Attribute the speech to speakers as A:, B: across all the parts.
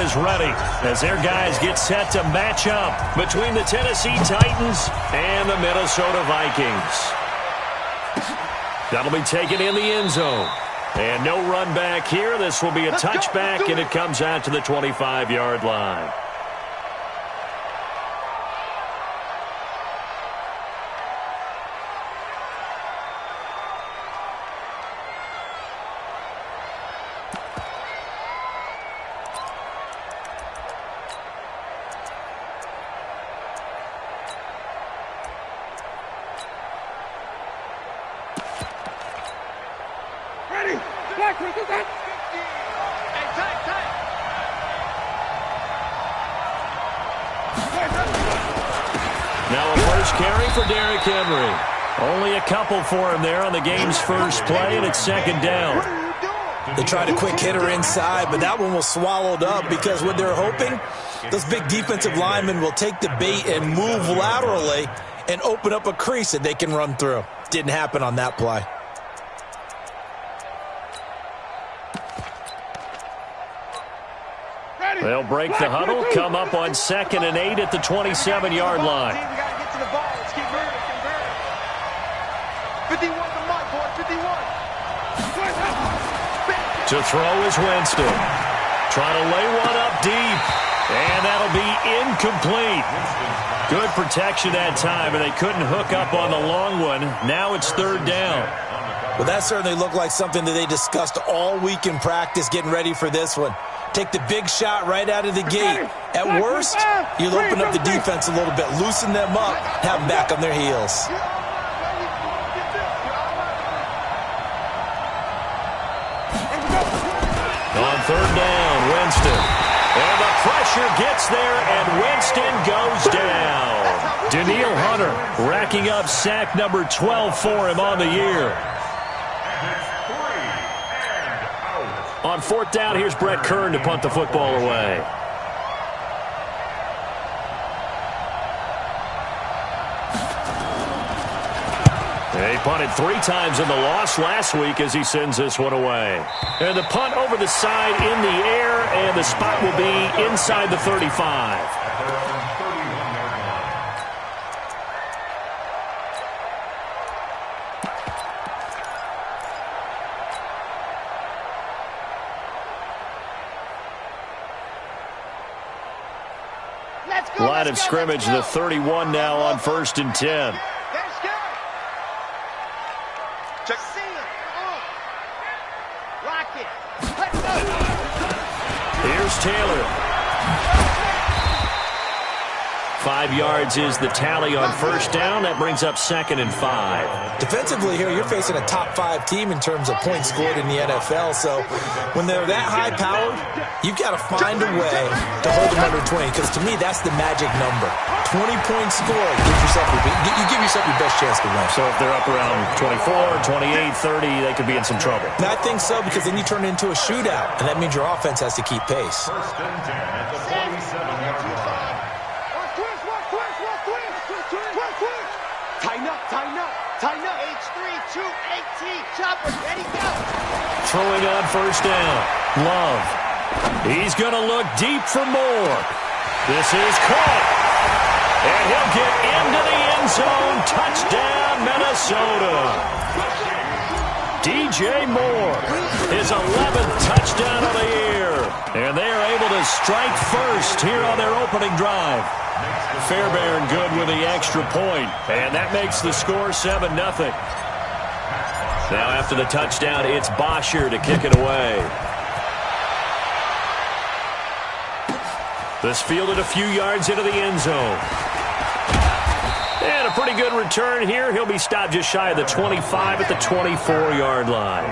A: is ready as their guys get set to match up between the Tennessee Titans and the Minnesota Vikings. That'll be taken in the end zone. And no run back here. This will be a touchback, and it comes out to the 25-yard line.
B: Now a first carry for Derrick Henry.
A: Only a couple for him there on the game's first play, and it's second down.
C: They tried a quick hitter inside, but that one was swallowed up because what they're hoping, those big defensive linemen will take the bait and move laterally and open up a crease that they can run through. Didn't happen on that play.
A: They'll break the huddle, come up on 2nd and 8 at the 27-yard line. To throw is Winston. Trying to lay one up deep. And that'll be incomplete. Good protection that time, and they couldn't hook up on the long one. Now it's third down.
C: Well, that certainly looked like something that they discussed all week in practice getting ready for this one. Take the big shot right out of the gate. At worst, you'll open up the defense a little bit, loosen them up, have them back on their heels.
A: On third down, Winston. And the pressure gets there, and Winston goes down. Danielle Hunter racking up sack number 12 for him on the year. On fourth down, here's Brett Kern to punt the football away. He punted 3 times in the loss last week as he sends this one away. And the punt over the side in the air, and the spot will be inside the 35. Line of scrimmage, the 31 now on 1st and 10. Here's Taylor. 5 yards is the tally on first down. That brings up 2nd and 5.
C: Defensively here, you're facing a top 5 team in terms of points scored in the NFL. So when they're that high-powered, you've got to find a way to hold them under 20. Because to me, that's the magic number. 20 points scored. You give yourself your best chance to win.
A: So if they're up around 24, 28, 30, they could be in some trouble.
C: And I think so, because then you turn it into a shootout. And that means your offense has to keep pace.
B: First and 10 at the 47-yard line.
D: Tighten up. H3, 2, 18. Chopper, ready, go.
A: Throwing on first down. Love. He's going to look deep for more. This is caught. And he'll get into the end zone. Touchdown, Minnesota. DJ Moore, his 11th touchdown of the year. And they are able to strike first here on their opening drive. Fairbairn good with the extra point, and that makes the score 7-0. Now after the touchdown, it's Bosher to kick it away. This fielded a few yards into the end zone. And a pretty good return here. He'll be stopped just shy of the 25 at the 24-yard line.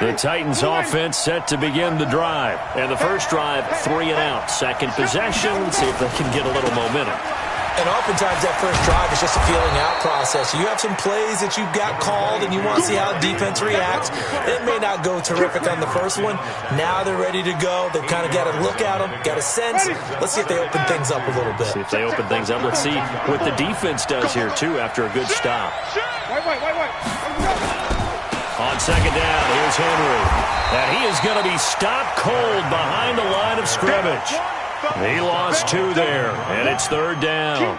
A: The Titans offense set to begin the drive. And the first drive, 3 and out. Second possession, let's see if they can get a little momentum.
C: And oftentimes that first drive is just a feeling out process. You have some plays that you've got called and you want to see how defense reacts. It may not go terrific on the first one. Now they're ready to go. They've kind of got to look at them, got a sense. Let's see if they open things up a little bit.
A: See if they open things up. Let's see what the defense does here, too, after a good stop. On second down, here's Henry. And he is going to be stopped cold behind the line of scrimmage. He lost 2 there, and it's third down.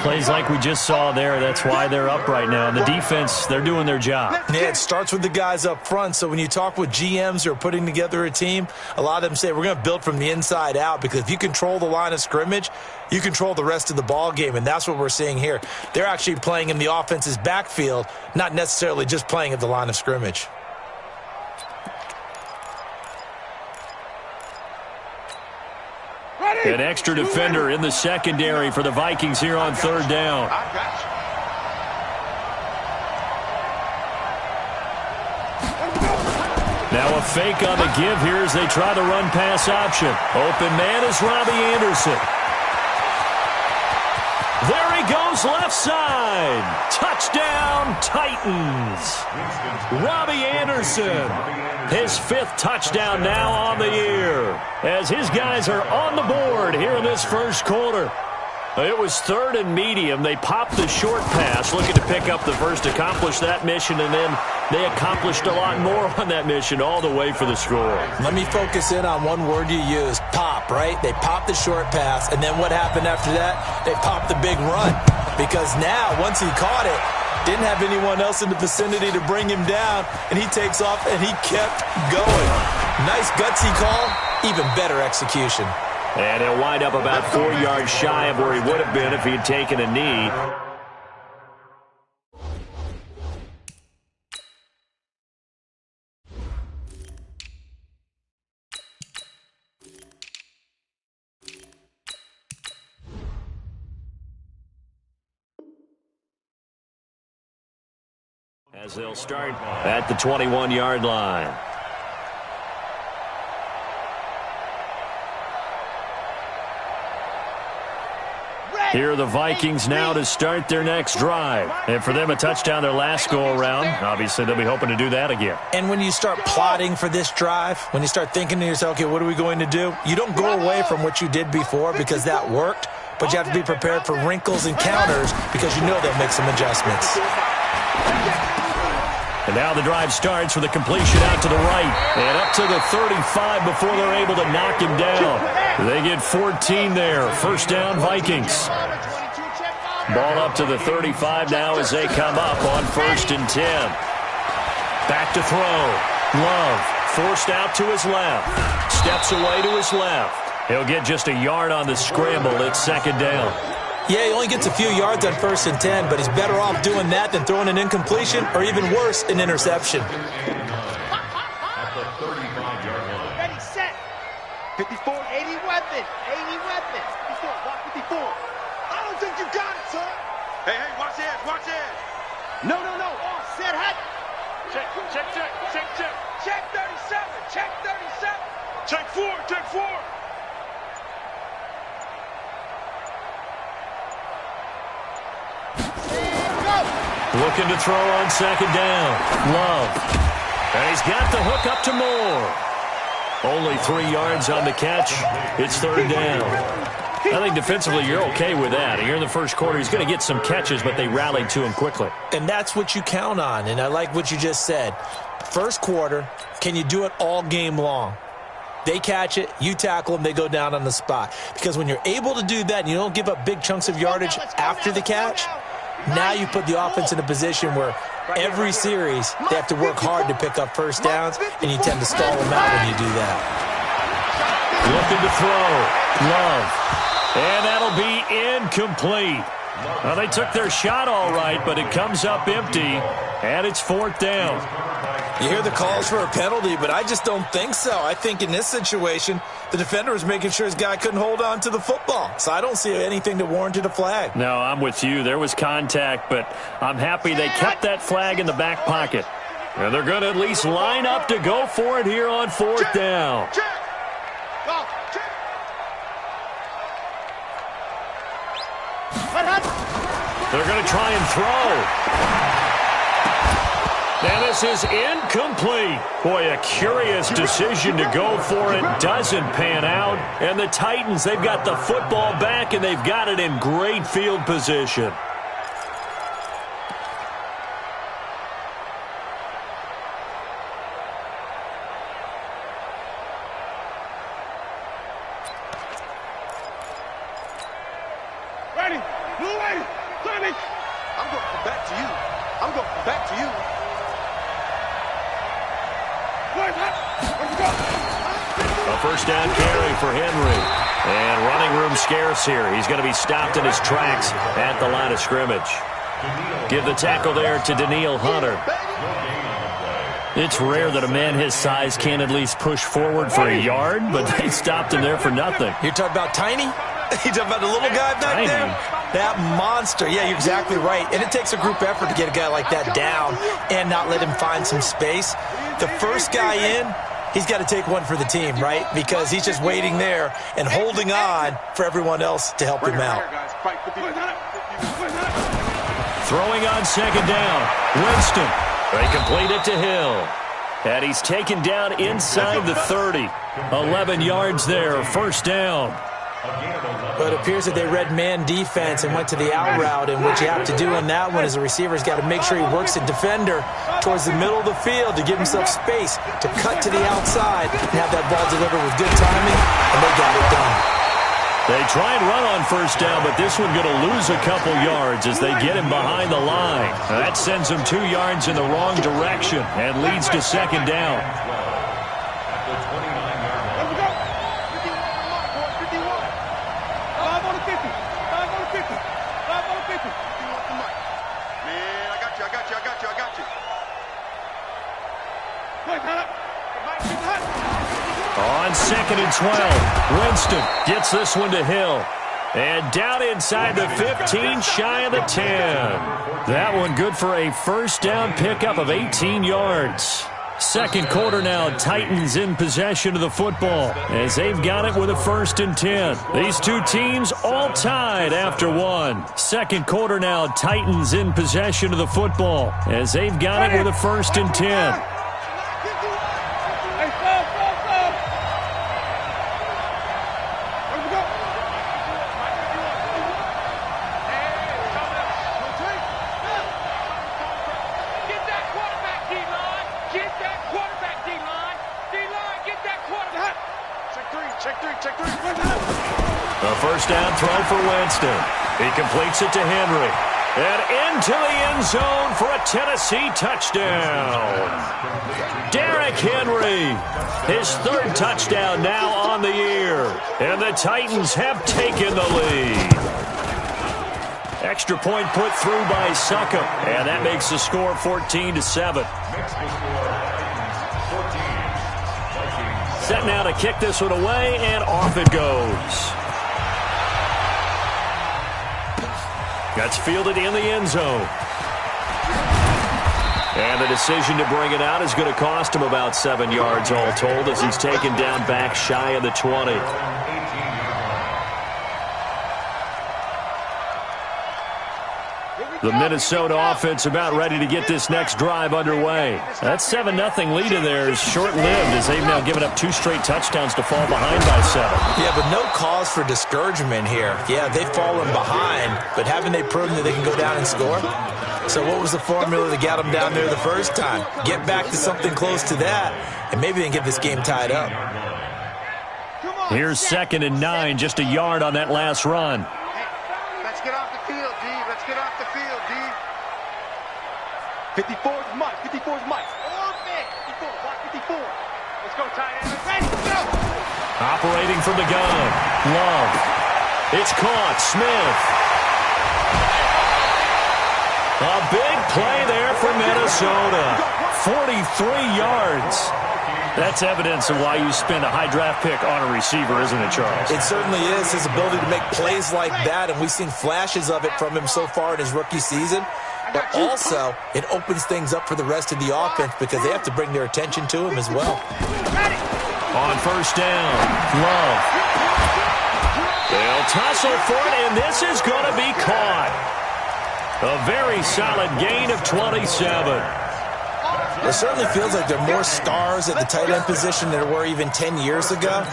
A: Plays like we just saw there, that's why they're up right now. And the defense, they're doing their job.
C: Yeah, it starts with the guys up front. So when you talk with GMs who are putting together a team, a lot of them say we're going to build from the inside out, because if you control the line of scrimmage, you control the rest of the ball game, and that's what we're seeing here. They're actually playing in the offense's backfield, not necessarily just playing at the line of scrimmage.
A: An extra defender in the secondary for the Vikings here on third down. Now a fake on the give here as they try the run-pass option. Open man is Robbie Anderson. There he goes, left side. Touchdown, Titans. Robbie Anderson, his 5th touchdown now on the year, as his guys are on the board here in this first quarter. It was 3rd and medium. They popped the short pass, looking to pick up the first, accomplish that mission, and then they accomplished a lot more on that mission all the way for the score.
C: Let me focus in on one word you used, pop, right? They popped the short pass, and then what happened after that? They popped the big run, because now, once he caught it, didn't have anyone else in the vicinity to bring him down, and he takes off, and he kept going. Nice gutsy call, even better execution.
A: And he'll wind up about 4 yards shy of where he would have been if he had taken a knee. As they'll start at the 21-yard line. Here are the Vikings now to start their next drive. And for them, a touchdown their last go-around. Obviously, they'll be hoping to do that again.
C: And when you start plotting for this drive, when you start thinking to yourself, okay, what are we going to do? You don't go away from what you did before because that worked, but you have to be prepared for wrinkles and counters because you know they'll make some adjustments.
A: And now the drive starts with a completion out to the right and up to the 35 before they're able to knock him down. They get 14 there. First down, Vikings. Ball up to the 35 now as they come up on 1st and 10. Back to throw. Love forced out to his left. Steps away to his left. He'll get just a yard on the scramble. It's 2nd down.
C: Yeah, he only gets a few yards on 1st and 10, but he's better off doing that than throwing an incompletion or even worse, an interception.
D: At the 35-yard line. Ready, set. 54, 80 weapon. 80 weapon. 54, block 54. I don't think you got it, son. Hey, watch this, watch this. No. All set, hot. Check. Check 37, check 37. Check 4.
A: Looking to throw on 2nd down. Love. And he's got the hook up to Moore. Only 3 yards on the catch. It's 3rd down. I think defensively you're okay with that. Here in the first quarter, he's going to get some catches, but they rallied to him quickly.
C: And that's what you count on, and I like what you just said. First quarter, can you do it all game long? They catch it, you tackle them, they go down on the spot. Because when you're able to do that and you don't give up big chunks of yardage after the catch, now you put the offense in a position where every series they have to work hard to pick up first downs, and you tend to stall them out when you do that.
A: Looking to throw. Love. And that'll be incomplete. Well, they took their shot all right, but it comes up empty, and it's 4th down.
C: You hear the calls for a penalty, but I just don't think so. I think in this situation, the defender was making sure his guy couldn't hold on to the football. So I don't see anything that warranted a flag.
A: No, I'm with you. There was contact, but I'm happy they kept that flag in the back pocket. And they're going to at least line up to go for it here on 4th down. They're going to try and throw. And this is incomplete. Boy, a curious decision to go for it. Doesn't pan out. And the Titans, they've got the football back, and they've got it in great field position.
D: Ready, blue lady, Tommy. I'm going back to you. I'm going back to you.
A: A first down carry for Henry. And running room scarce here. He's going to be stopped in his tracks at the line of scrimmage. Give the tackle there to Daniil Hunter. It's rare that a man his size can at least push forward for a yard, but they stopped him there for nothing.
C: You're talking about Tiny? You're talking about the little guy back there? That monster. Yeah, you're exactly right. And it takes a group effort to get a guy like that down and not let him find some space. The first guy in, he's got to take one for the team, right? Because he's just waiting there and holding on for everyone else to help him out.
A: Throwing on second down. Winston. They complete it to Hill. And he's taken down inside the 30. 11 yards there, first down.
C: But it appears that they read man defense and went to the out route, and what you have to do on that one is the receiver's got to make sure he works the defender towards the middle of the field to give himself space to cut to the outside and have that ball delivered with good timing, and they got it done.
A: They try and run on first down, but this one going to lose a couple yards as they get him behind the line. That sends him 2 yards in the wrong direction and leads to second down. On second and 12, Winston gets this one to Hill. And down inside the 15, shy of the 10. That one good for a first down pickup of 18 yards. Second quarter now, Titans in possession of the football as they've got it with a first and 10. These two teams all tied after one. Second quarter now, Titans in possession of the football as they've got it with a first and 10. A first down throw for Winston. He completes it to Henry. And into the end zone for a Tennessee touchdown. Derrick Henry, his third touchdown now on the year. And the Titans have taken the lead. Extra point put through by Succop. And that makes the score 14-7. Set now to kick this one away, and off it goes. That's fielded in the end zone. And the decision to bring it out is going to cost him about 7 yards all told as he's taken down back shy of the 20. The Minnesota offense about ready to get this next drive underway. That 7-0 lead in there is short-lived as they've now given up 2 straight touchdowns to fall behind by 7.
C: Yeah, but no cause for discouragement here. Yeah, they've fallen behind, but haven't they proven that they can go down and score? So what was the formula that got them down there the first time? Get back to something close to that, and maybe they can get this game tied up.
A: Here's second and 9, just a yard on that last run.
D: Let's get off the field, D. Let's get off the field, D. 54's Mike. 54's Mike. Oh, man. 54. Block 54. Let's go, tight end. Ready, go.
A: Operating from the gun. Love. It's caught. Smith. A big play there for Minnesota. 43 yards. That's evidence of why you spend a high draft pick on a receiver, isn't it, Charles?
C: It certainly is. His ability to make plays like that, and we've seen flashes of it from him so far in his rookie season. But also, it opens things up for the rest of the offense because they have to bring their attention to him as well.
A: On first down, Love. They'll tussle for it, and this is going to be caught. A very solid gain of 27.
C: It certainly feels like there are more stars at the tight end position than there were even 10 years ago.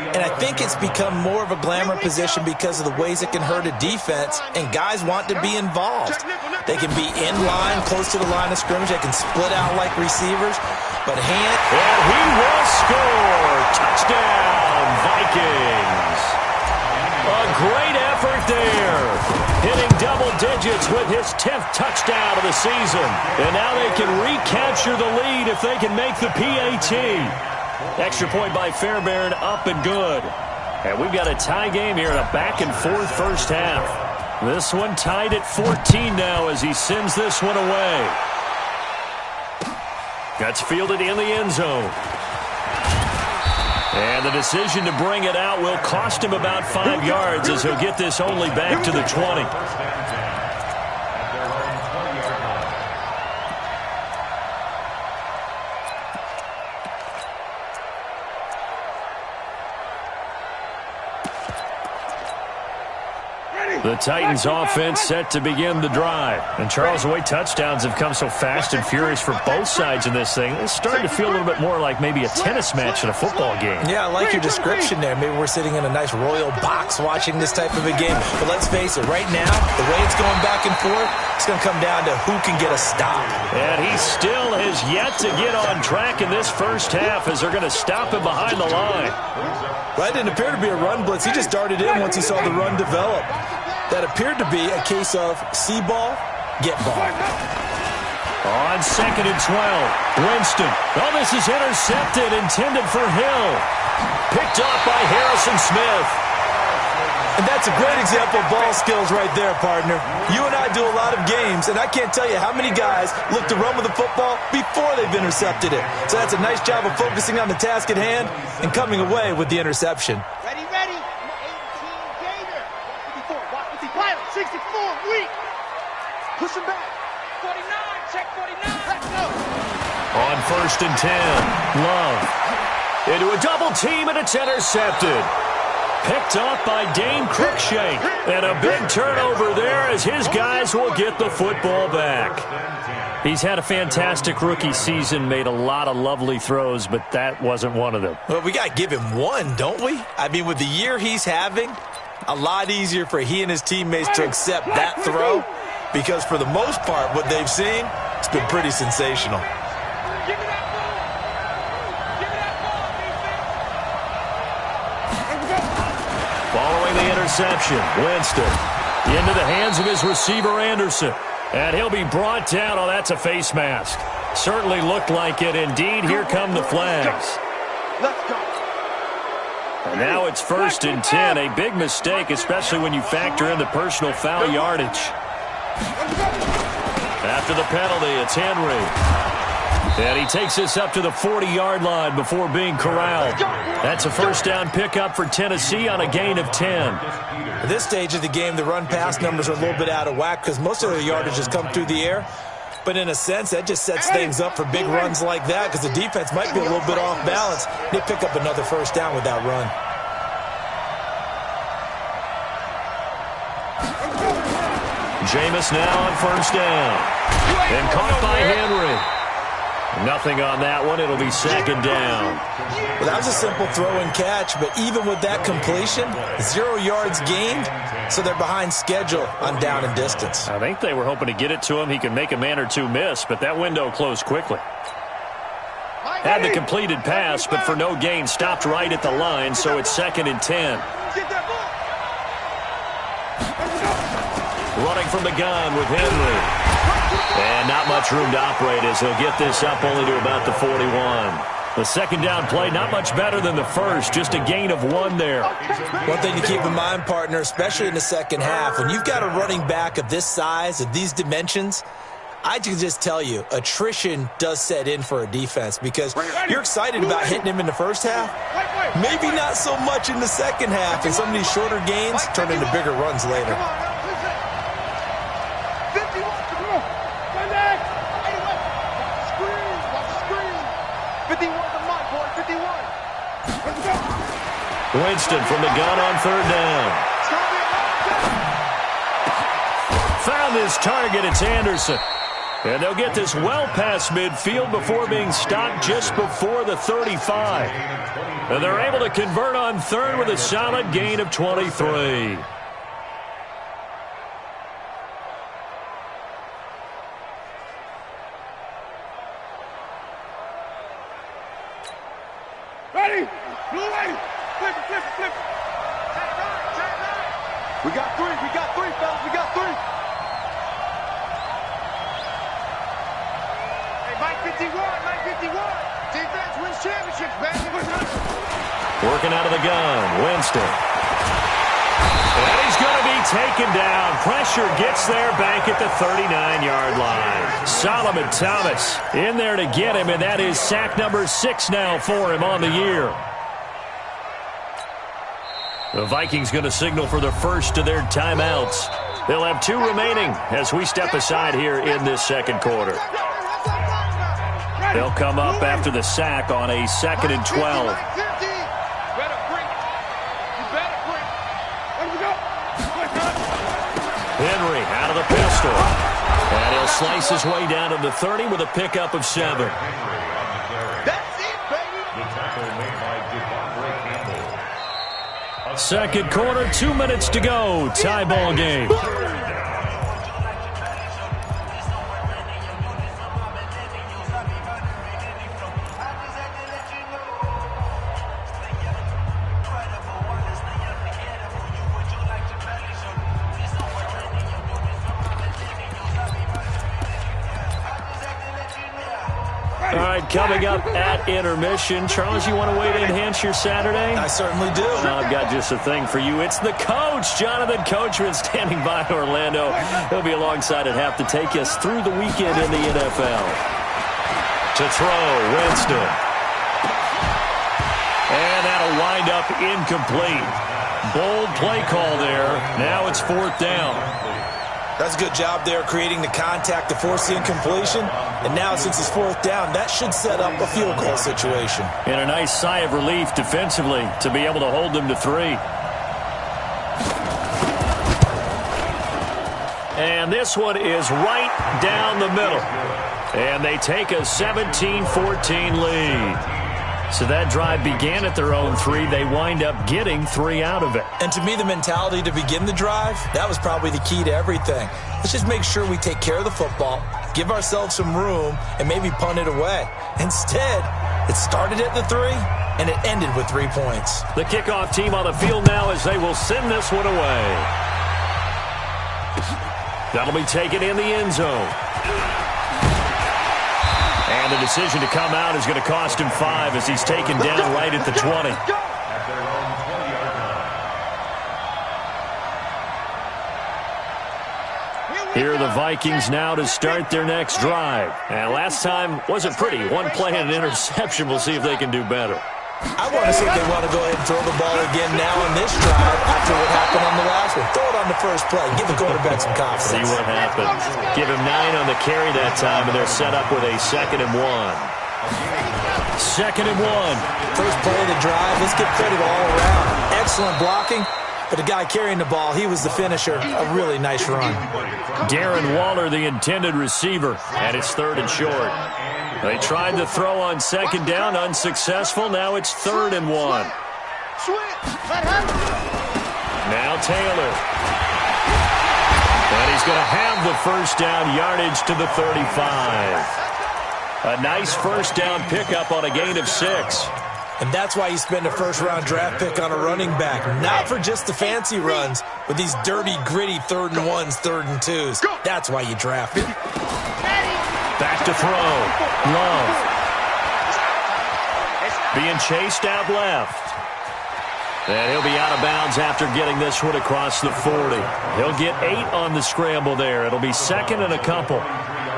C: And I think it's become more of a glamour position because of the ways it can hurt a defense, and guys want to be involved. They can be in line, close to the line of scrimmage. They can split out like receivers. But and
A: he will score. Touchdown, Vikings. A great effort there. Hitting double digits with his 10th touchdown of the season. And now they can recapture the lead if they can make the PAT. Extra point by Fairbairn, up and good. And we've got a tie game here in a back-and-forth first half. This one tied at 14 now as he sends this one away. That's fielded in the end zone. And the decision to bring it out will cost him about 5 yards as he'll get this only back to the 20. The Titans offense set to begin the drive. And Charles, the way touchdowns have come so fast and furious for both sides in this thing, it's starting to feel a little bit more like maybe a tennis match in a football game.
C: Yeah, I like your description there. Maybe we're sitting in a nice royal box watching this type of a game. But let's face it, right now, the way it's going back and forth, it's going to come down to who can get a stop.
A: And he still has yet to get on track in this first half as they're going to stop him behind the line.
C: Well, that didn't appear to be a run blitz. He just darted in once he saw the run develop. That appeared to be a case of see ball, get ball.
A: On 2nd and 12, Winston. Oh, this is intercepted, intended for Hill. Picked off by Harrison Smith.
C: And that's a great example of ball skills right there, partner. You and I do a lot of games, and I can't tell you how many guys look to run with the football before they've intercepted it. So that's a nice job of focusing on the task at hand and coming away with the interception.
D: Ready, ready. 18 Gator. 54, 64, weak. Push him back. 49, check 49. Let's go.
A: On 1st and 10, Love. Into a double team, and it's intercepted. Picked off by Dane Cruikshank. And a big turnover there as his guys will get the football back. He's had a fantastic rookie season, made a lot of lovely throws, but that wasn't one of them.
C: Well, we got to give him one, don't we? I mean, with the year he's having, a lot easier for he and his teammates to accept that throw because for the most part, what they've seen, it's been pretty sensational.
A: Following the interception, Winston into the hands of his receiver, Anderson. And he'll be brought down. Oh, that's a face mask. Certainly looked like it. Indeed, here come the flags.
D: Let's go.
A: And now it's 1st and 10. A big mistake, especially when you factor in the personal foul yardage. After the penalty, it's Henry. And he takes this up to the 40-yard line before being corralled. That's a first down pickup for Tennessee on a gain of 10.
C: At this stage of the game, the run-pass numbers are a little bit out of whack because most of the yardage has come through the air. But in a sense, that just sets things up for big runs like that because the defense might be a little bit off balance. They pick up another first down with that run.
A: Jameis now on first down. And caught by Henry. Nothing on that one. It'll be 2nd down.
C: Well, that was a simple throw and catch, but even with that completion, 0 yards gained, so they're behind schedule on down and distance.
A: I think they were hoping to get it to him. He could make a man or two miss, but that window closed quickly. Had the completed pass, but for no gain, stopped right at the line, so it's 2nd and 10. Running from the gun with Henry. And not much room to operate as he'll get this up only to about the 41. The 2nd down play, not much better than the first, just a gain of 1 there.
C: One thing to keep in mind, partner, especially in the second half, when you've got a running back of this size, of these dimensions, I can just tell you, attrition does set in for a defense because you're excited about hitting him in the first half. Maybe not so much in the second half, and some of these shorter gains turn into bigger runs later.
A: Winston from the gun on third down. Found his target. It's Anderson. And they'll get this well past midfield before being stopped just before the 35. And they're able to convert on third with a solid gain of 23.
D: Ready? Blue ready. Flip it, flip it, flip it. We got three, fellas. We got three. Hey, Mike 51. Defense wins championships, baby.
A: Working out of the gun, Winston. And he's going to be taken down. Pressure gets there back at the 39-yard line. Solomon Thomas in there to get him, and that is sack number 6 now for him on the year. The Vikings going to signal for the first of their timeouts. They'll have 2 remaining as we step aside here in this second quarter. They'll come up after the sack on a 2nd and 12. Henry out of the pistol. And he'll slice his way down to the 30 with a pickup of 7.
D: That's it, baby.
A: Second quarter, 2 minutes to go. Tie ball game. All right, coming up at intermission. Charles, you want a way to enhance your Saturday?
C: I certainly do.
A: I've got just a thing for you. It's the coach, Jonathan Coachman, standing by Orlando. He'll be alongside at half to take us through the weekend in the NFL. To throw, Winston. And that'll wind up incomplete. Bold play call there. Now it's 4th down.
C: That's a good job there creating the contact to force the incompletion. And now since it's 4th down, that should set up a field goal situation.
A: And a nice sigh of relief defensively to be able to hold them to 3. And this one is right down the middle. And they take a 17-14 lead. So that drive began at their own 3. They wind up getting 3 out of it.
C: And to me, the mentality to begin the drive, that was probably the key to everything. Let's just make sure we take care of the football, give ourselves some room, and maybe punt it away. Instead, it started at the 3, and it ended with 3 points.
A: The kickoff team on the field now as they will send this one away. That'll be taken in the end zone. And the decision to come out is going to cost him 5 as he's taken down right at the 20. Here are the Vikings now to start their next drive. And last time wasn't pretty. 1 play and an interception. We'll see if they can do better.
C: I want to see if they want to go ahead and throw the ball again now on this drive after what happened on the last one. Throw it on the first play. Give the quarterback some confidence.
A: See what happens. Give him 9 on the carry that time, and they're set up with a 2nd and 1. 2nd and 1.
C: First play of the drive. Let's give credit all around. Excellent blocking. But the guy carrying the ball, he was the finisher. A really nice run.
A: Darren Waller, the intended receiver, and it's 3rd and short. They tried to throw on 2nd down, unsuccessful. Now it's 3rd and 1. Now Taylor. And he's going to have the first down yardage to the 35. A nice first down pickup on a gain of 6.
C: And that's why you spend a first-round draft pick on a running back. Not for just the fancy runs, but these dirty, gritty 3rd and 1s, 3rd and 2s. That's why you draft it.
A: Back to throw. Love. Being chased out left. And he'll be out of bounds after getting this one across the 40. He'll get 8 on the scramble there. It'll be 2nd and a couple.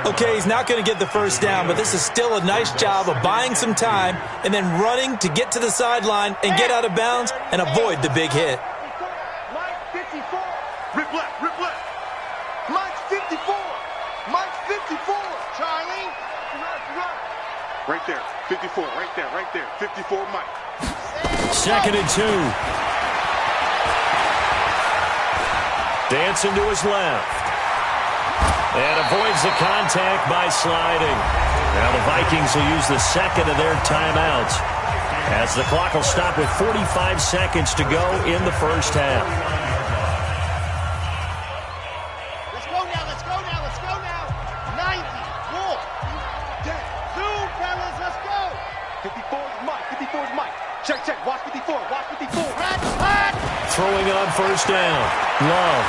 C: Okay, he's not going to get the first down, but this is still a nice job of buying some time and then running to get to the sideline and get out of bounds and avoid the big hit.
D: Mike 54. Rip left, rip left. Mike 54. Mike 54. Charlie. Right there. 54, right there, right there. 54, Mike.
A: 2nd and 2. Dancing to his left. And avoids the contact by sliding. Now the Vikings will use the second of their timeouts, as the clock will stop with 45 seconds to go in the first half.
D: Let's go now, let's go now, let's go now. 90, roll. Zoom, fellas, let's go. 54 is Mike, 54 is Mike. Check, check, watch 54, watch 54. Hot.
A: Throwing on first down. Love.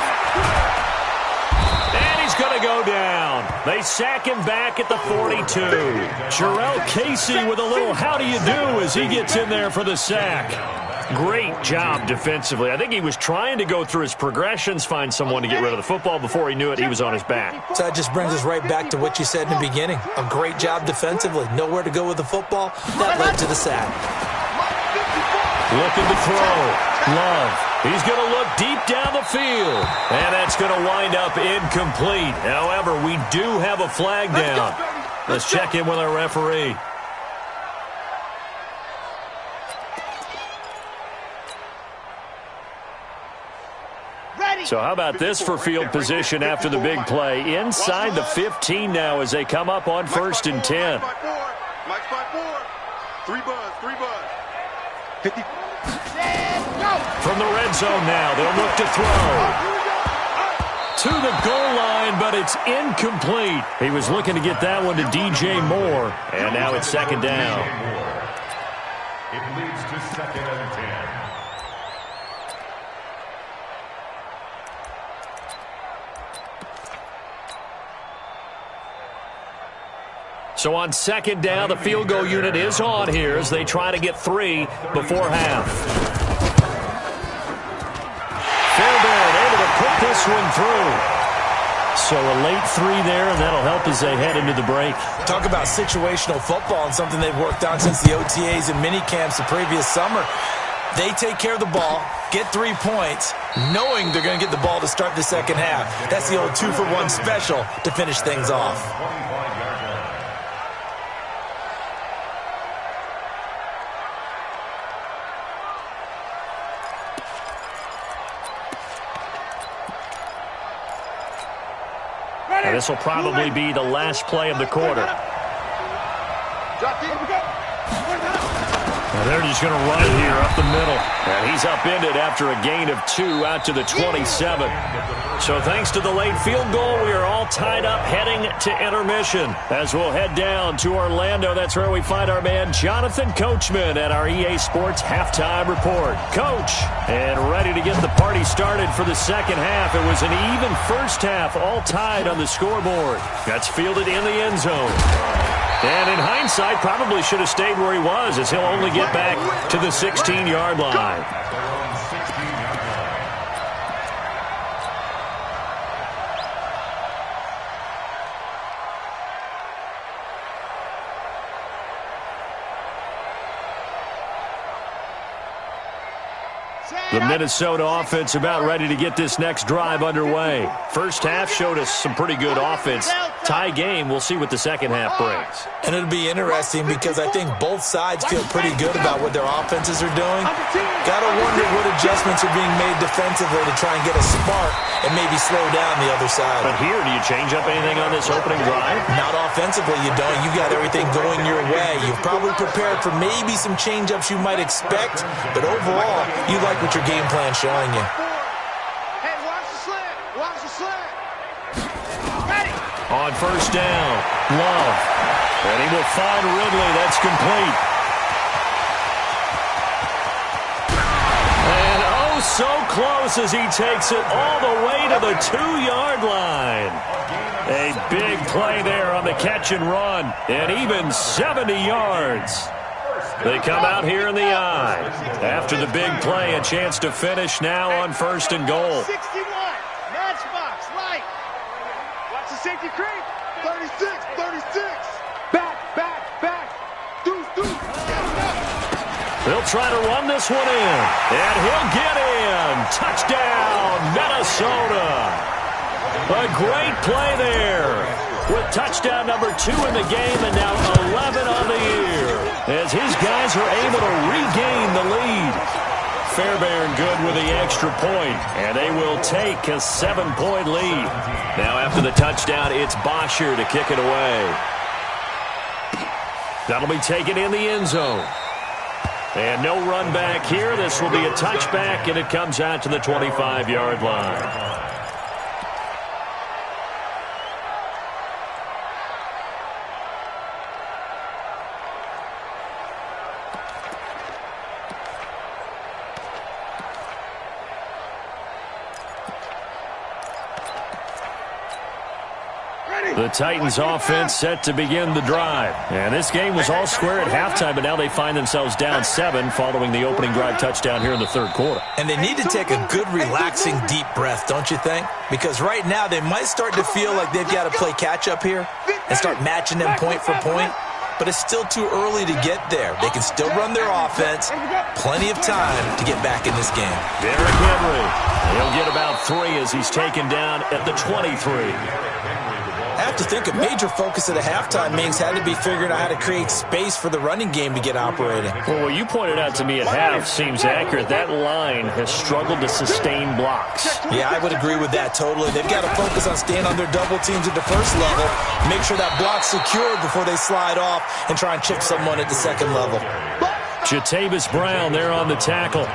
A: And he's going to go down. They sack him back at the 42. Jarrell Casey with a little how do you do as he gets in there for the sack. Great job defensively. I think he was trying to go through his progressions, find someone to get rid of the football. Before he knew it, he was on his back.
C: So that just brings us right back to what you said in the beginning. A great job defensively. Nowhere to go with the football. That led to the sack.
A: Looking to throw. Love. He's going to look deep down the field. And that's going to wind up incomplete. However, we do have a flag down. Let's check in with our referee. So how about this for field position after the big play? Inside the 15 now as they come up on 1st and 10.
D: Mike's 5-4. 3 buzz. 50.
A: From the red zone now, they'll look to throw. To the goal line, but it's incomplete. He was looking to get that one to DJ Moore, and now it's 2nd down.
B: It leads to 2nd and 10.
A: So on 2nd down, the field goal unit is on here as they try to get 3 before half. Fairbairn able to put this one through. So a late 3 there, and that'll help as they head into the break.
C: Talk about situational football and something they've worked on since the OTAs and mini camps the previous summer. They take care of the ball, get 3 points, knowing they're going to get the ball to start the second half. That's the old 2-for-1 special to finish things off.
A: This will probably be the last play of the quarter. And they're just going to run it here up the middle. And he's upended after a gain of 2 out to the 27. So thanks to the late field goal, we are all tied up heading to intermission. As we'll head down to Orlando, that's where we find our man Jonathan Coachman at our EA Sports Halftime Report. Coach, and ready to get the party started for the second half. It was an even first half, all tied on the scoreboard. That's fielded in the end zone. And in hindsight, probably should have stayed where he was, as he'll only get back to the 16-yard line. The Minnesota offense about ready to get this next drive underway. First half showed us some pretty good offense. Tie game, we'll see what the second half brings.
C: And it'll be interesting because I think both sides feel pretty good about what their offenses are doing. Gotta wonder what adjustments are being made defensively to try and get a spark and maybe slow down the other side.
A: But here, do you change up anything on this opening drive?
C: Not offensively, you don't. You got everything going your way. You've probably prepared for maybe some change-ups you might expect, but overall, you like what your game plan's showing you.
D: Hey, watch the slant. Watch the slant. Ready.
A: On first down, Love. And he will find Ridley. That's complete. And oh, so close as he takes it all the way to the 2-yard line. A big play there on the catch and run. And even 70 yards. They come out here in the eye. After the big play, a chance to finish now on first and goal.
D: 61. Matchbox, right. Watch the safety creep. 36, 36. Back. Deuce.
A: They'll try to run this one in. And he'll get in. Touchdown, Minnesota. A great play there. With touchdown number 2 in the game and now 11 on the year. as his guys are able to regain the lead. Fairbairn good with the extra point, and they will take a 7-point lead. Now after the touchdown, it's Bosher to kick it away. That'll be taken in the end zone. And no run back here. This will be a touchback, and it comes out to the 25-yard line. The Titans offense set to begin the drive. And this game was all square at halftime, but now they find themselves down 7 following the opening drive touchdown here in the third quarter.
C: And they need to take a good, relaxing, deep breath, don't you think? Because right now they might start to feel like they've got to play catch-up here and start matching them point for point. But it's still too early to get there. They can still run their offense. Plenty of time to get back in this game.
A: Derrick Henry. He'll get about 3 as he's taken down at the 23.
C: I have to think a major focus at the halftime means had to be figuring out how to create space for the running game to get operating.
A: Well, what you pointed out to me at half seems accurate. That line has struggled to sustain blocks.
C: Yeah, I would agree with that totally. They've got to focus on staying on their double teams at the first level, make sure that block's secured before they slide off and try and chip someone at the second level.
A: Jatavis Brown there on the tackle.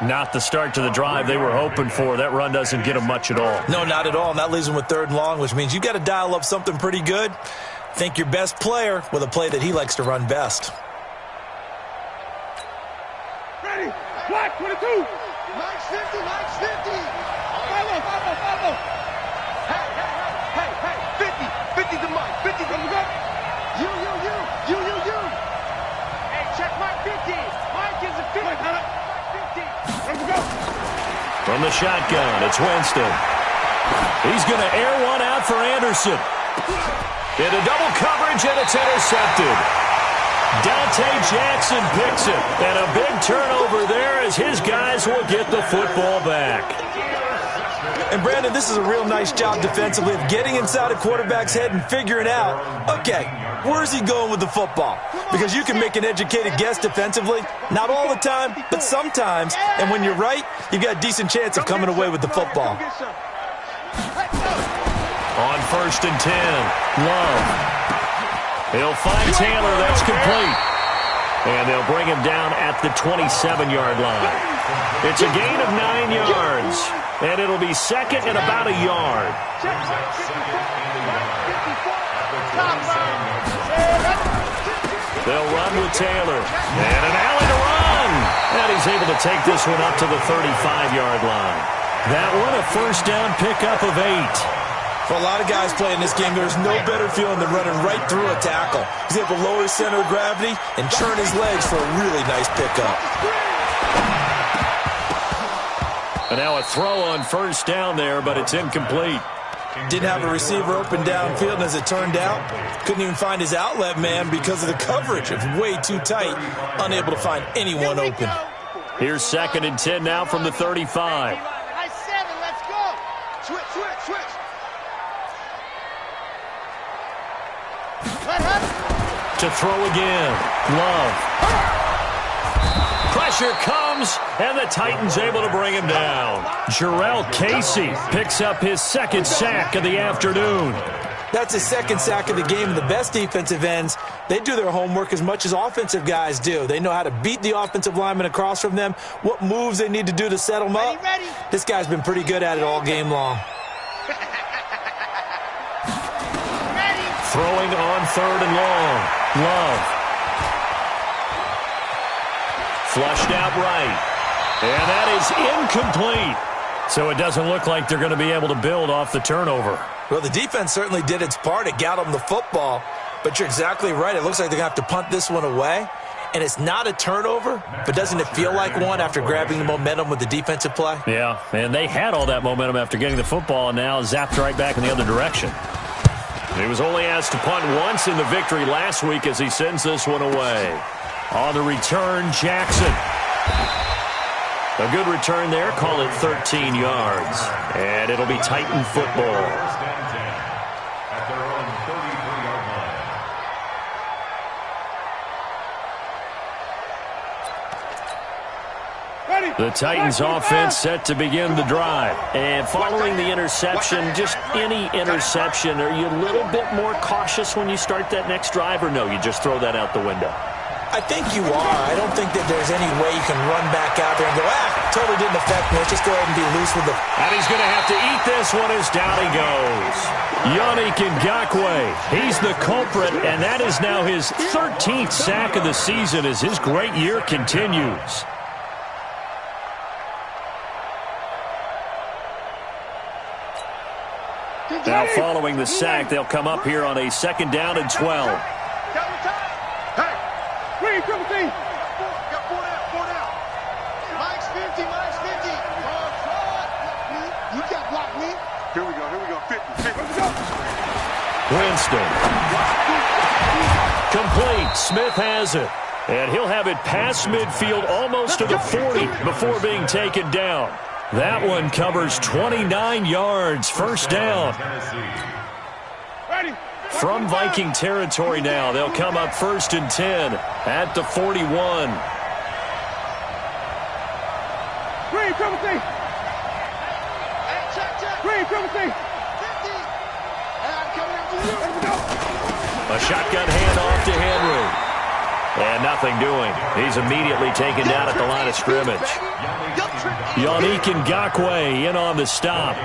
A: Not the start to the drive they were hoping for. That run doesn't get them much at all.
C: No, not at all. And that leaves them with 3rd and long, which means you've got to dial up something pretty good. Think your best player with a play that he likes to run best.
D: Ready? Black 22. Mike's 50. Mike's 50. Follow. Hey. 50 to Mike. 50 to Mike. You. Hey, check Mike 50. Mike is a 50.
A: From the shotgun, it's Winston. He's going to air one out for Anderson. Into double coverage, and it's intercepted. Dante Jackson picks it. And a big turnover there as his guys will get the football back.
C: And, Brandon, this is a real nice job defensively of getting inside a quarterback's head and figuring out, okay, where's he going with the football? Because you can make an educated guess defensively. Not all the time, but sometimes. And when you're right, you've got a decent chance of coming away with the football.
A: On 1st and 10, Love. He'll find Taylor. That's complete. And they'll bring him down at the 27-yard line. It's a gain of 9 yards. And it'll be second and about a yard. They'll run with Taylor. And an alley to run. And he's able to take this one up to the 35-yard line. That one a first down pickup of 8.
C: For a lot of guys playing this game, there's no better feeling than running right through a tackle. He's able to lower his center of gravity and turn his legs for a really nice pickup.
A: And now a throw on first down there, but it's incomplete.
C: Didn't have a receiver open downfield, and as it turned out, couldn't even find his outlet man because of the coverage. It's way too tight, unable to find anyone open.
A: Here's 2nd and 10 now from the 35.
D: High 7, let's go. Switch.
A: To throw again. Love. Pressure comes, and the Titans able to bring him down. Jarrell Casey picks up his 2nd sack of the afternoon.
C: That's his 2nd sack of the game, and the best defensive ends, they do their homework as much as offensive guys do. They know how to beat the offensive lineman across from them, what moves they need to do to set them up.
D: Ready.
C: This guy's been pretty good at it all game long.
A: Throwing on 3rd and long. Love. Flushed out right. And that is incomplete. So it doesn't look like they're going to be able to build off the turnover.
C: Well, the defense certainly did its part. It got them the football. But you're exactly right. It looks like they're going to have to punt this one away. And it's not a turnover, but doesn't it feel like one after grabbing the momentum with the defensive play?
A: Yeah, and they had all that momentum after getting the football and now zapped right back in the other direction. He was only asked to punt once in the victory last week as he sends this one away. On the return, Jackson. A good return there. Call it 13 yards. And it'll be Titan football. The Titans offense set to begin the drive.
B: And following the interception, just any interception, are you a little bit more cautious when you start that next drive, or no, you just throw that out the window?
C: I think you are. I don't think that there's any way you can run back out there and go, totally didn't affect me. Let's just go ahead and be loose with it.
A: And he's going to have to eat this one as down he goes. Yannick Ngakoue, he's the culprit, and that is now his 13th sack of the season as his great year continues. Now following the sack, they'll come up here on a 2nd down and 12.
D: Got 4 down. Mike's 50. You got blocked me. Here we go. 50. Let's go.
A: Winston. Complete. Smith has it. And he'll have it past midfield almost to the 40 before being taken down. That one covers 29 yards. 1st down. From Viking territory now, they'll come up 1st and 10 at the 41.
D: Green, triple C. Green, triple C. 50.
A: A shotgun handoff to Henry. And nothing doing. He's immediately taken down at the line of scrimmage. Yannick Ngakoue in on the stop.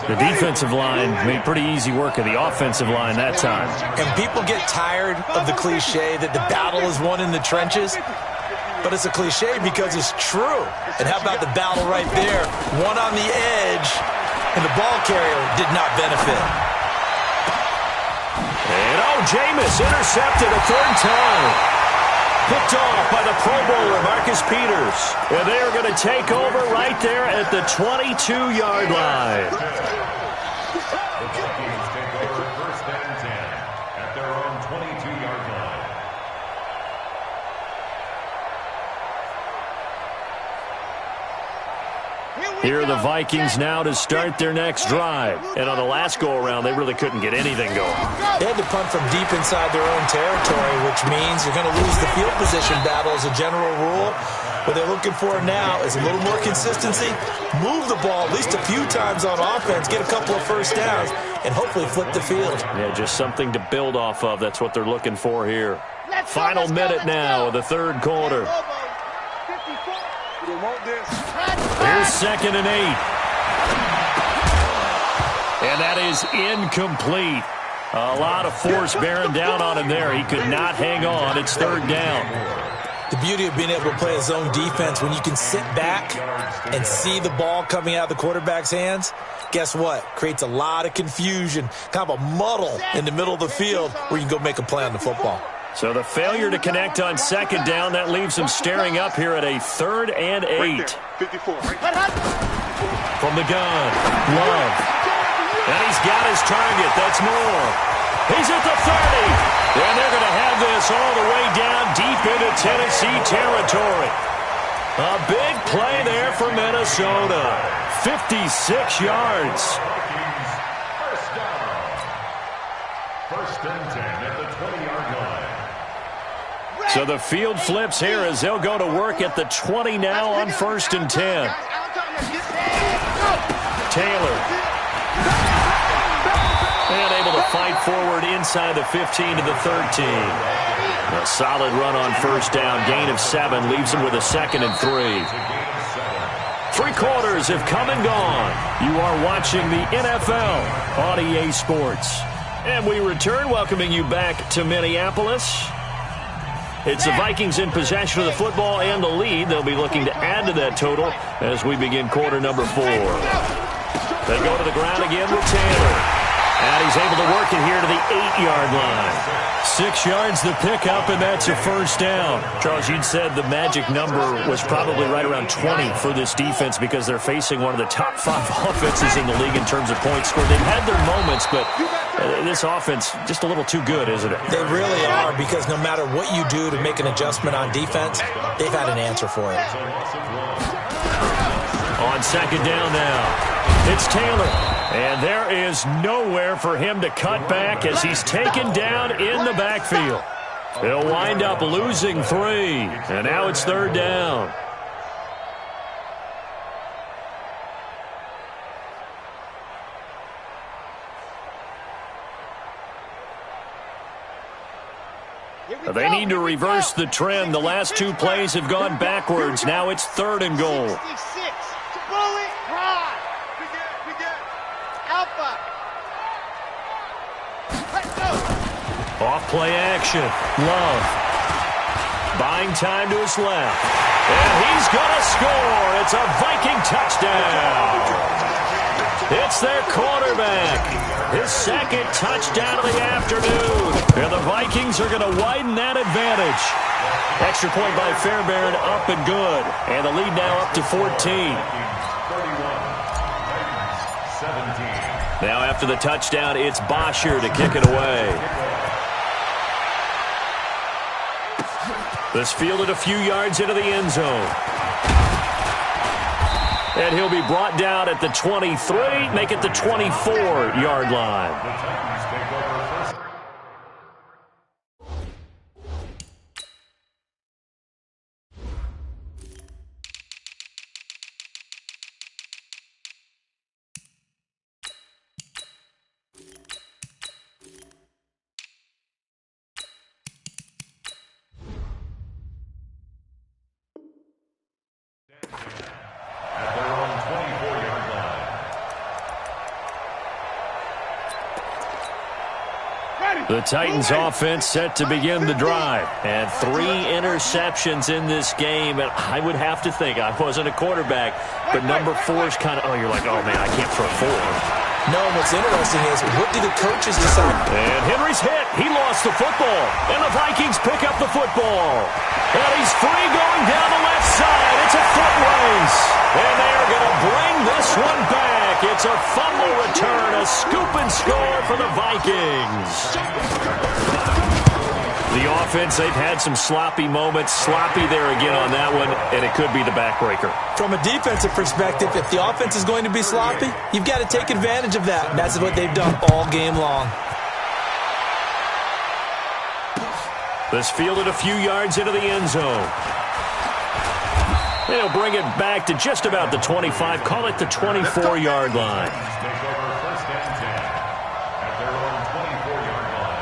A: The defensive line made pretty easy work of the offensive line that time.
C: And people get tired of the cliche that the battle is won in the trenches. But it's a cliche because it's true. And how about the battle right there? One on the edge, and the ball carrier did not benefit.
A: And Jameis intercepted a 3rd time. Picked off by the Pro Bowler, Marcus Peters. And they are going to take over right there at the 22-yard line.
E: The Vikings take over 1st and 10 at their own 22-yard line.
A: Here are the Vikings now to start their next drive. And on the last go-around, they really couldn't get anything going.
C: They had to punt from deep inside their own territory, which means you're going to lose the field position battle as a general rule. What they're looking for now is a little more consistency, move the ball at least a few times on offense, get a couple of 1st downs, and hopefully flip the field.
A: Yeah, just something to build off of. That's what they're looking for here. Final minute now of the 3rd quarter. Here's 2nd and 8. And that is incomplete. A lot of force bearing down on him there. He could not hang on. It's 3rd down.
C: The beauty of being able to play a zone defense, when you can sit back and see the ball coming out of the quarterback's hands, guess what? Creates a lot of confusion, kind of a muddle in the middle of the field where you can go make a play on the football.
A: So the failure to connect on 2nd down, that leaves him staring up here at a 3rd and 8.
D: 54.
A: From the gun, Love. And he's got his target. That's Moore. He's at the 30. And they're going to have this all the way down deep into Tennessee territory. A big play there for Minnesota. 56 yards.
E: 1st and 10 at the 20-yard line.
A: So the field flips here as they'll go to work at the 20 now on 1st and 10. Taylor. And able to fight forward inside the 15 to the 13. A solid run on 1st down. Gain of 7 leaves him with a 2nd and 3. 3 quarters have come and gone. You are watching the NFL on EA Sports. And we return, welcoming you back to Minneapolis. It's the Vikings in possession of the football and the lead. They'll be looking to add to that total as we begin quarter number 4. They go to the ground again with Taylor. And he's able to work it here to the 8-yard line. 6 yards the pickup, and that's a 1st down. Charles, you'd said the magic number was probably right around 20 for this defense because they're facing one of the top 5 offenses in the league in terms of points scored. They've had their moments, but this offense just a little too good, isn't it?
C: They really are, because no matter what you do to make an adjustment on defense, they've had an answer for it.
A: On 2nd down now, it's Taylor. And there is nowhere for him to cut back as he's taken down in the backfield. He'll wind up losing 3. And now it's 3rd down.
B: They need to reverse the trend. The last two plays have gone backwards. Now it's 3rd and goal.
D: 66. Bullet drive. We get. Alpha. Let's go.
B: Off play action. Love. Buying time to his left. And he's going to score. It's a Viking touchdown. It's their quarterback. His 2nd touchdown of the afternoon. And the Vikings are going to widen that advantage. Extra point by Fairbairn, up and good. And the lead now up to 14.
E: 31, 17.
B: Now after the touchdown, it's Bosher to kick it away. This fielded a few yards into the end zone. And he'll be brought down at the 23, make it the 24-yard line.
E: The Titans take over first.
B: The Titans offense set to begin the drive. And 3 interceptions in this game. And I would have to think, I wasn't a quarterback, but number 4 is kind of, you're like, oh, man, I can't throw 4.
C: No, what's interesting is, what do the coaches decide?
B: And Henry's hit. He lost the football. And the Vikings pick up the football. And he's free going down the left side. It's a foot race. And they are going to bring this one back. It's a fumble return, a scoop and score for the Vikings. The offense, they've had some sloppy moments. Sloppy there again on that one, and it could be the backbreaker.
C: From a defensive perspective, if the offense is going to be sloppy, you've got to take advantage of that. And that's what they've done all game long.
B: This fielded a few yards into the end zone. They'll bring it back to just about the 25. Call it the 24-yard line.
E: Take over first and 10 at their own 24-yard line.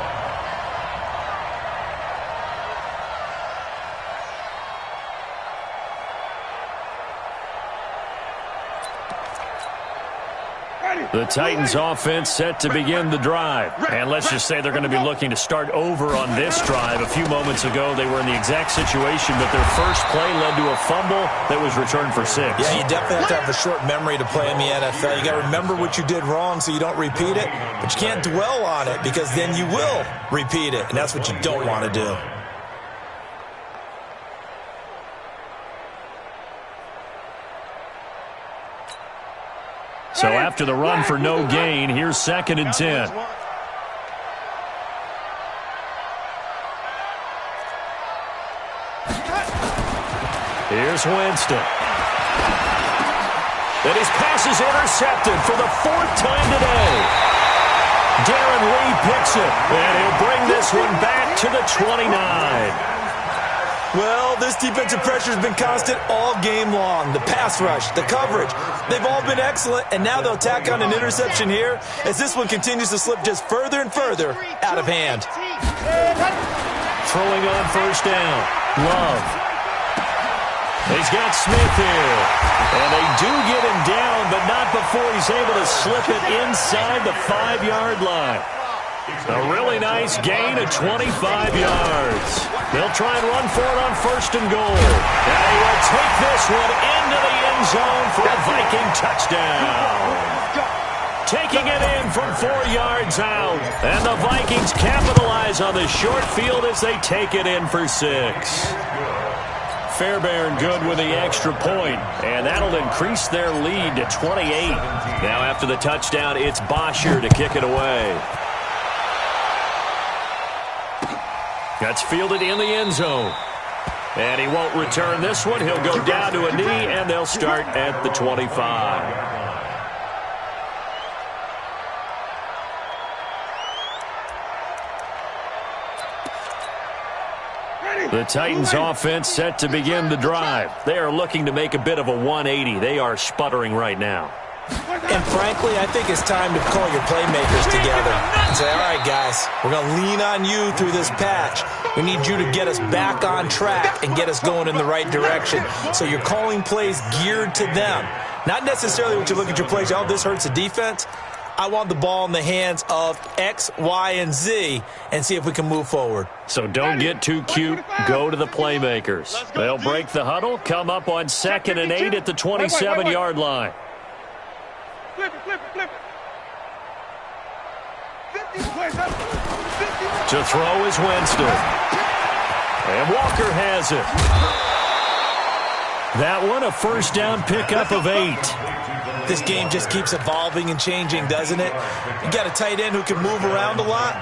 B: The Titans offense set to begin the drive. And let's just say they're going to be looking to start over on this drive. A few moments ago, they were in the exact situation, but their first play led to a fumble that was returned for 6.
C: Yeah, you definitely have to have a short memory to play in the NFL. You got to remember what you did wrong so you don't repeat it, but you can't dwell on it because then you will repeat it, and that's what you don't want to do.
B: So after the run for no gain, here's 2nd and 10. Here's Winston. And his pass is intercepted for the 4th time today. Darren Lee picks it, and he'll bring this one back to the 29.
C: Well, this defensive pressure has been constant all game long. The pass rush, the coverage, they've all been excellent, and now they'll tack on an interception here as this one continues to slip just further and further out of hand.
B: Throwing on first down, Love. He's got Smith here, and they do get him down, but not before he's able to slip it inside the 5-yard line. A really nice gain of 25 yards. They'll try and run for it on 1st and goal. And they will take this one into the end zone for a Viking touchdown. Taking it in from 4 yards out. And the Vikings capitalize on the short field as they take it in for 6. Fairbairn good with the extra point, and that'll increase their lead to 28. Now after the touchdown, it's Bosher to kick it away. That's fielded in the end zone. And he won't return this one. He'll go down to a knee, and they'll start at the 25. The Titans offense set to begin the drive. They are looking to make a bit of a 180. They are sputtering right now.
C: And frankly, I think it's time to call your playmakers together and say, all right, guys, we're going to lean on you through this patch. We need you to get us back on track and get us going in the right direction. So you're calling plays geared to them. Not necessarily when you look at your plays, oh, this hurts the defense. I want the ball in the hands of X, Y, and Z and see if we can move forward.
B: So don't get too cute. Go to the playmakers. They'll break the huddle, come up on 2nd and 8 at the 27-yard line.
D: Flip it.
B: To throw is Winston. And Walker has it. That one, a first down pickup of 8.
C: This game just keeps evolving and changing, doesn't it? You got a tight end who can move around a lot,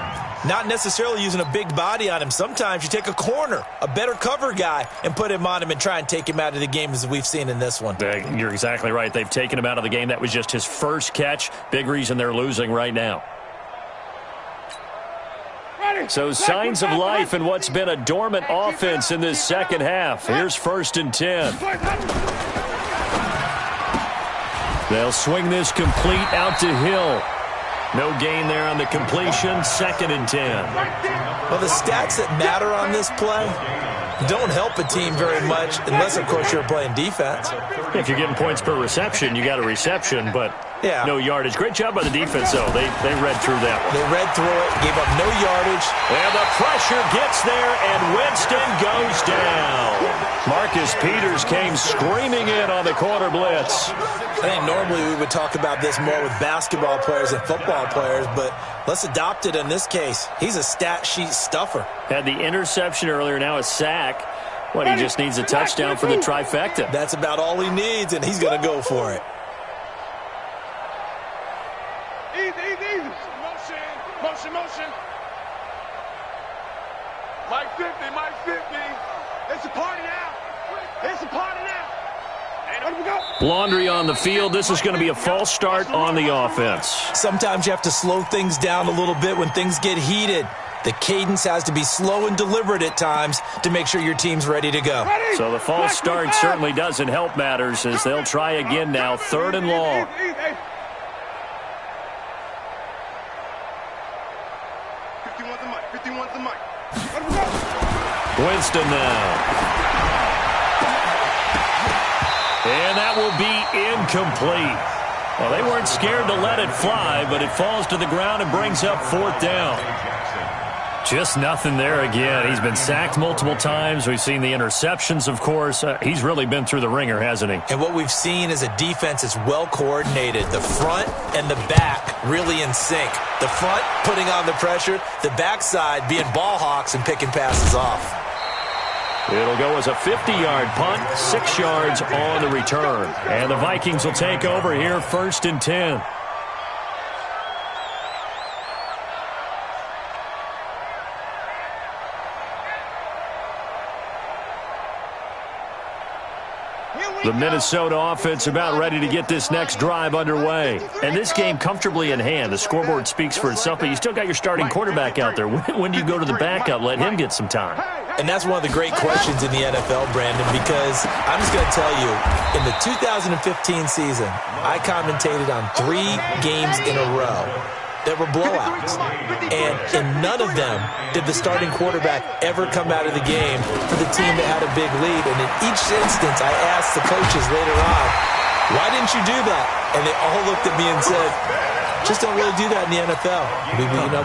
C: not necessarily using a big body on him. Sometimes you take a corner, a better cover guy, and put him on him and try and take him out of the game as we've seen in this one.
B: You're exactly right. They've taken him out of the game. That was just his first catch. Big reason they're losing right now. So signs of life in what's been a dormant offense in this second half. Here's 1st and 10. They'll swing this complete out to Hill. No gain there on the completion. 2nd and 10.
C: Well, the stats that matter on this play don't help a team very much unless, of course, you're playing defense.
B: If you're getting points per reception, you got a reception, but no yardage. Great job by the defense, though. They read through that one.
C: They read through it, gave up no yardage.
B: And the pressure gets there, and Winston goes down. Marcus Peters came screaming in on the corner blitz.
C: I think normally we would talk about this more with basketball players and football players, but let's adopt it in this case. He's a stat sheet stuffer.
B: Had the interception earlier, now a sack. What, he just needs a touchdown for the trifecta.
C: That's about all he needs, and he's going to go for it.
D: Easy. Motion. Mike 50. It's a party now. And we go.
B: Laundry on the field. This is going to be a false start on the offense.
C: Sometimes you have to slow things down a little bit when things get heated. The cadence has to be slow and deliberate at times to make sure your team's ready to go.
B: So the false start certainly doesn't help matters as they'll try again now. 3rd and long.
D: 51's the mic.
B: Winston now. And that will be incomplete. Well, they weren't scared to let it fly, but it falls to the ground and brings up 4th down. Just nothing there again. He's been sacked multiple times. We've seen the interceptions, of course. He's really been through the ringer, hasn't he?
C: And what we've seen is a defense that's well coordinated. The front and the back really in sync. The front putting on the pressure, the backside being ball hawks and picking passes off.
B: It'll go as a 50-yard punt, 6 yards on the return. And the Vikings will take over here, 1st and 10. The Minnesota offense about ready to get this next drive underway. And this game comfortably in hand. The scoreboard speaks for itself, but you still got your starting quarterback out there. When do you go to the backup, let him get some time?
C: And that's one of the great questions in the NFL, Brandon, because I'm just going to tell you, in the 2015 season, I commentated on 3 games in a row that were blowouts. And in none of them did the starting quarterback ever come out of the game for the team that had a big lead. And in each instance, I asked the coaches later on, why didn't you do that? And they all looked at me and said, just don't really do that in the NFL.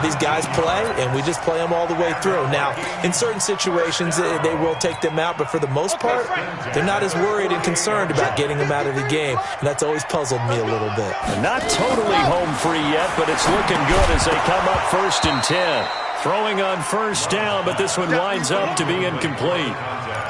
C: These guys play, and we just play them all the way through. Now, in certain situations, they will take them out, but for the most part, they're not as worried and concerned about getting them out of the game, and that's always puzzled me a little bit.
B: Not totally home free yet, but it's looking good as they come up 1st and 10. Throwing on 1st down, but this one winds up to be incomplete.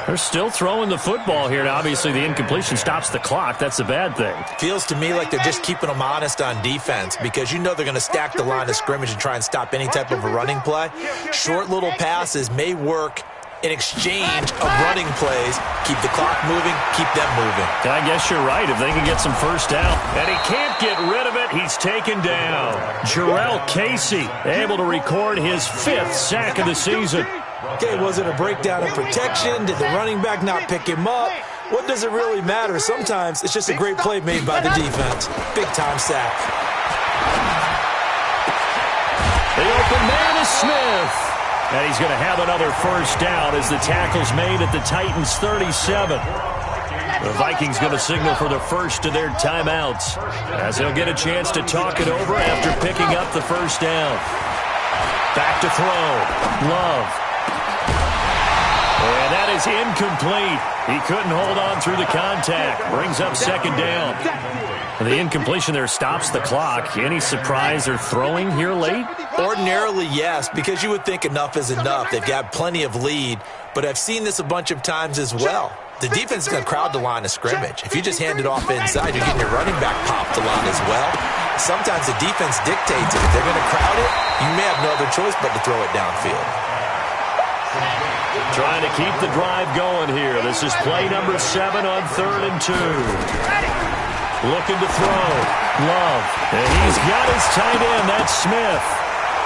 B: They're still throwing the football here. Now, obviously, the incompletion stops the clock. That's a bad thing.
C: Feels to me like they're just keeping them honest on defense because you know they're going to stack the line of scrimmage and try and stop any type of a running play. Short little passes may work in exchange of running plays. Keep the clock moving, keep them moving.
B: I guess you're right. If they can get some first down. And he can't get rid of it. He's taken down. Jarrell Casey able to record his 5th sack of the season.
C: Okay, was it a breakdown in protection? Did the running back not pick him up? what does it really matter? Sometimes it's just a great play made by the defense. Big-time sack.
B: The open man is Smith. And he's going to have another first down as the tackle's made at the Titans' 37. The Vikings going to signal for the first of their timeouts as they'll get a chance to talk it over after picking up the first down. Back to throw. Love. And that is incomplete. He couldn't hold on through the contact. Brings up second down. The incompletion there stops the clock. Any surprise they're throwing here late?
C: Ordinarily, yes, because you would think enough is enough. They've got plenty of lead, but I've seen this a bunch of times as well. The defense is going to crowd the line of scrimmage. If you just hand it off inside, you're getting your running back popped a lot as well. Sometimes the defense dictates it. If they're going to crowd it, you may have no other choice but to throw it downfield.
B: Trying to keep the drive going here. This is play number 7 on 3rd and 2. Looking to throw. Love. And he's got his tight end. That's Smith.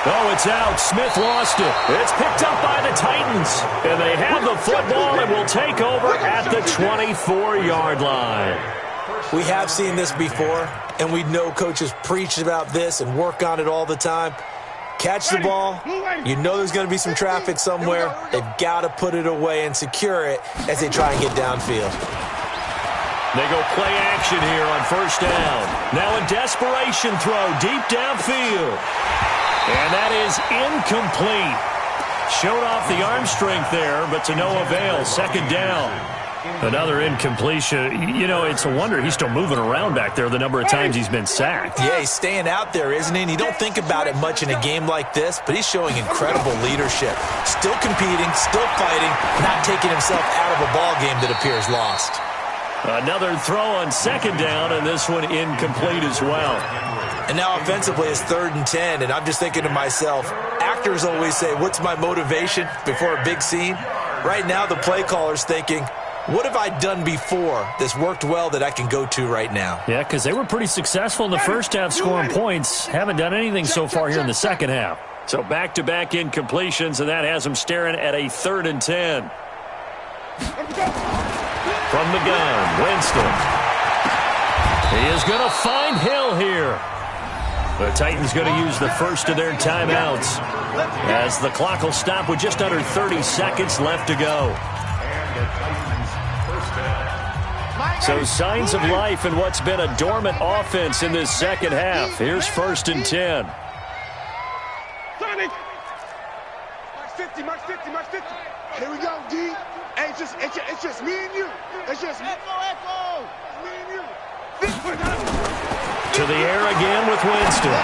B: Oh, it's out. Smith lost it. It's picked up by the Titans. And they have the football and will take over at the 24-yard line.
C: We have seen this before, and we know coaches preach about this and work on it all the time. Catch the ball. You know there's going to be some traffic somewhere. They've got to put it away and secure it as they try and get downfield.
B: They go play action here on first down. Now a desperation throw deep downfield. And that is incomplete. Showed off the arm strength there, but to no avail. Second down. Another incompletion. You know, it's a wonder he's still moving around back there the number of times he's been sacked.
C: Yeah, he's staying out there, isn't he? And you don't think about it much in a game like this, but he's showing incredible leadership. Still competing, still fighting, not taking himself out of a ball game that appears lost.
B: Another throw on second down, and this one incomplete as well.
C: And now offensively it's 3rd and 10, and I'm just thinking to myself, actors always say, what's my motivation before a big scene? Right now the play caller's thinking, what have I done before that's worked well that I can go to right now?
B: Yeah, because they were pretty successful in the first half scoring points. Haven't done anything so far here in the second half. So back-to-back incompletions, and that has them staring at a 3rd and 10. From the gun, Winston. He is going to find Hill here. The Titans going to use the first of their timeouts as the clock will stop with just under 30 seconds left to go. So signs of life in what's been a dormant offense in this second half. Here's 1st and 10.
D: Mark 50, Mark 50, Mark 50. Here we go, D. Hey, it's just me and you. It's just me. Echo. Me and you.
B: To the air again with Winston.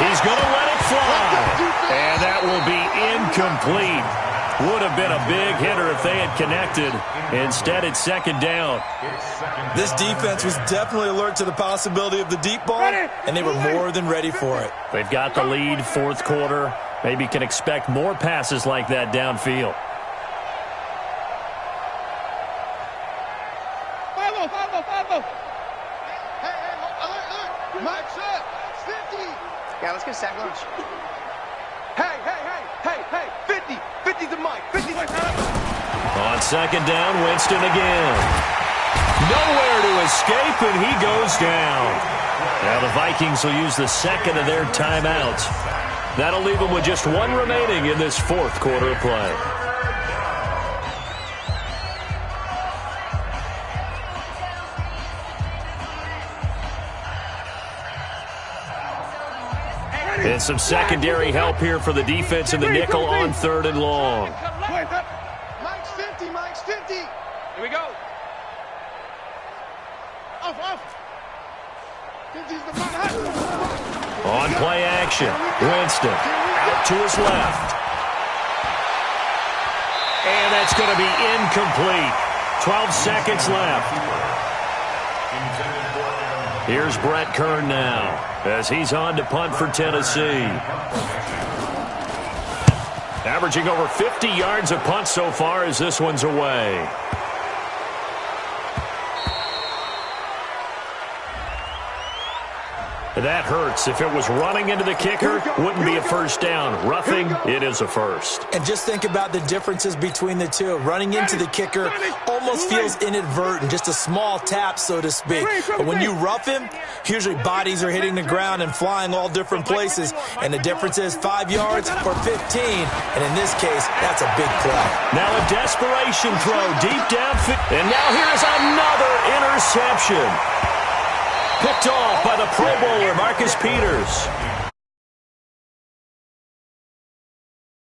B: He's going to let it fly. And that will be incomplete. Would have been a big hitter if they had connected. Instead, it's second down.
C: This defense was definitely alert to the possibility of the deep ball, and they were more than ready for it.
B: They've got the lead, 4th quarter. Maybe can expect more passes like that downfield.
D: Follow. Hey, alert. Mike's up. 50.
F: Yeah, let's get a sack lunch.
D: Hey, 50. 50's the mic. 50's the mic.
B: On second down, Winston again. Nowhere to escape, and he goes down. Now the Vikings will use the second of their timeouts. That'll leave them with just one remaining in this 4th quarter of play. And some secondary help here for the defense in the nickel on 3rd and long.
D: Mike's 50. Here we go. Off. 50's the mic.
B: On play action, Winston out to his left. And that's going to be incomplete. 12 seconds left. Here's Brett Kern now as he's on to punt for Tennessee. Averaging over 50 yards a punt so far as this one's away.
A: That hurts. If it was running into the kicker, wouldn't be a first down. Roughing, it is a first.
C: And just think about the differences between the two. Running into the kicker almost feels inadvertent, just a small tap, so to speak. But when you rough him, usually bodies are hitting the ground and flying all different places. And the difference is 5 yards or 15. And in this case, that's a big play.
A: Now a desperation throw deep downfield. And now here's another interception. Picked off by the Pro Bowler, Marcus Peters.